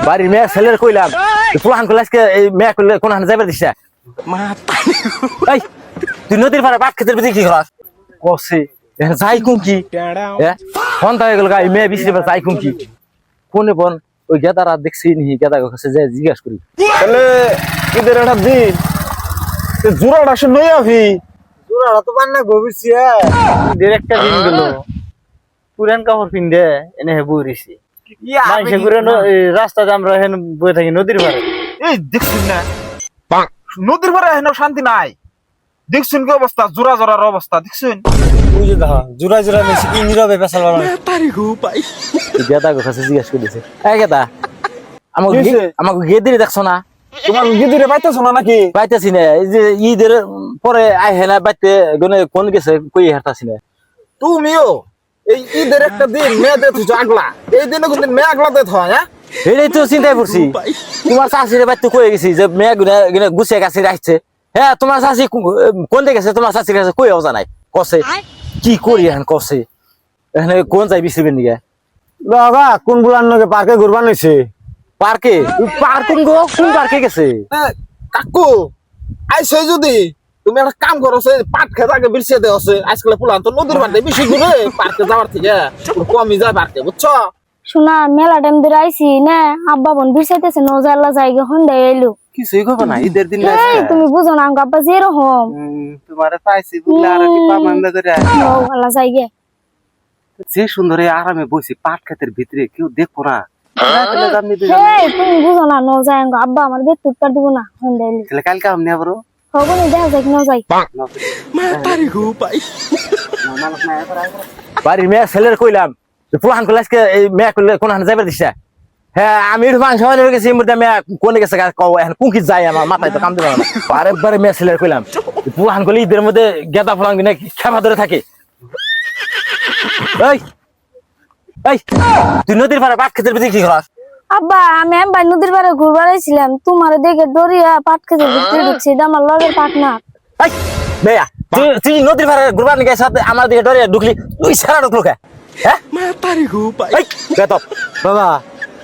বাড়ির মেয়ে ছেলের কইলাম পুলাহান করলে আজকে এই মেয়ে করলে কোন হান যাইবার দিস এই তুই নদীর পাড়ে পাট খেতে কি করাস কষে যাই কুম কি ফোন হয়ে গেল গাই মেয়ে বিশে যাই কুম কি কোনে বন ওই গেদারা দেখছি নি গেদা কাছে যাই জিজ্ঞাসা করি তাহলে ঈদের একটা দিন জোড়াটা সে নই আভি জোড়াটা তো বান্না গবিছি ঈদের একটা দিন গেল পুরান কাপড় পিন্দে এনে বইরিছি মানুষে করে রাস্তাতে আমরা এখানে বয়ে থাকি নদীর পাড়ে এই দেখছিস না নদীর পাড়ে হেন শান্তি নাই দেখছেন কি অবস্থা জোড়া জোড়ার অবস্থা দেখছেন বুঝে দেখা জোড়া জোড়া মেশি কি নীরবে পেছাল গেদা কাছে জিজ্ঞাসা করেছে এই গেদা আমাকে গেদিরে দেখছো না তোমার গিদিরে পাইতেছ না নাকি পাইতেছি না এই যে ঈদের পরে আই হেনা বাইতে গনে কোন গেছে কই হারতাছি না তুমিও এই ঈদের একটা দিন মেয়ে দে তুই আগলা এই দিনে কোন দিন মেয়ে আগলা দে হয় হ্যাঁ এই তো চিন্তাই করছি তোমার শাশুড়ি বাইতে কই গেছি যে মেয়ে গুনে গুছিয়ে কাছে রাখছে হ্যাঁ তোমার শাশি কোন দিকে গেছে তোমার শাশুড়ি কাছে কই জানাই কসে কি করি এখন কসে এখানে কোন যাই বিসিবেন নিগে বাবা কোন বুলার নগে পার্কে ঘুরবান হইছে পার্কে পার্কিং গো কোন পার্কে গেছে কাকু আইছে যদি তুমি একটা কাম করো সে পাট খেত আগে বিরছে দে আছে আজকাল পুলান তো নদীর বাড়ি বেশি ঘুরে পার্কে যাওয়ার থেকে কমই যায় পার্কে বুঝছো শোনা মেলা টাইম ধরে আইছি না আব্বা বোন বিরসাইতেছে নজারলা জায়গা হন্ডা এলো কিছুই খবর না ঈদের দিন তুমি বুঝো না আঙ্গ আব্বা যেরকম তোমারে পাইছি বুঝলে আর কি পাবন্ধ করে ভালো জায়গা যে সুন্দর আরামে বসে পাট ক্ষেতের ভিতরে কেউ দেখো না তুমি বুঝো না নজায় আঙ্গ আব্বা আমার বেত তুটকার দিব না হন্ডা এলো তাহলে কালকে আমি আবার হবো না দেখা যায় না যাই বাড়ির মেয়ে ছেলের কইলাম পুলাহান করলে আজকে এই মেয়ে করলে কোন হান যাইবার দিস হ্যাঁ আমি মাংস হয়ে গেছি মেয়ে কোনে গেছে এখন কুকি যায় আমার মাথায় তো কাম দিল না বারে মেয়ে ছেলের কইলাম পুলাহান করলে ঈদের মধ্যে গেদা ফুলান কিনে খেপা ধরে থাকে এই এই তুই নদীর পাড়ে পাট খেতে কি করাস আব্বা আমি ভাই নদীর পাড়ে ঘুরবার আইছিলাম তোমার দেখে দরিয়া পাট খেতে ভিতরে ঢুকছি এটা আমার লগের পাট না এই মেয়া তুই নদীর পাড়ে ঘুরবার নিয়ে সাথে আমার দিকে ডরে ঢুকলি তুই সারা ঢুকলো কে হ্যাঁ বাবা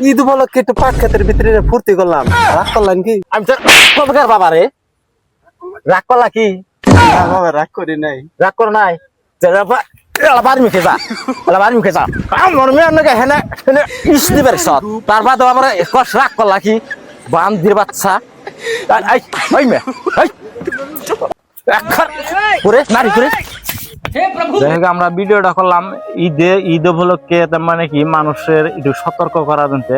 ঈদ উপলক্ষে একটু পাট খেতের ভিতরে ফুর্তি করলাম রাগ করলেন কি আমি তো কবেকার বাবা রে রাগ করলা কি বাবা রাগ করি নাই রাগ কর নাই বাড়ি মুখে যা বাড়ি মুখে যা আমার মেয়ের নাকি হেনে হেনে ইস দিবার সৎ তার বাদে আমার রাগ করলা কি বান্দির বাচ্চা ওই মেয়ে করে নারী করে যাই হোক আমরা ভিডিওটা করলাম ঈদ উপলক্ষে মানে কি মানুষের একটু সতর্ক করার জন্য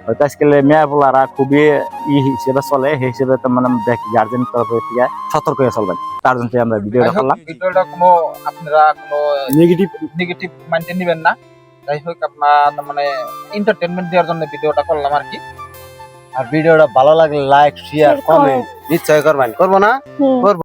হয়তো আজকাল মেয়া বলারা খুবই হিসেবে চলে সেই হিসেবে মানে দেখি গার্জেন তরফ থেকে সতর্ক হয়ে চলবেন তার জন্য আমরা ভিডিওটা করলাম ভিডিওটা কোনো আপনারা কোনো নেগেটিভ মাইন্ডে নেবেন না যাই হোক আপনার মানে এন্টারটেইনমেন্ট দেওয়ার জন্য ভিডিওটা করলাম আর কি আর ভিডিওটা ভালো লাগলে লাইক শেয়ার কমেন্ট নিশ্চয় করবেন করবো না করবো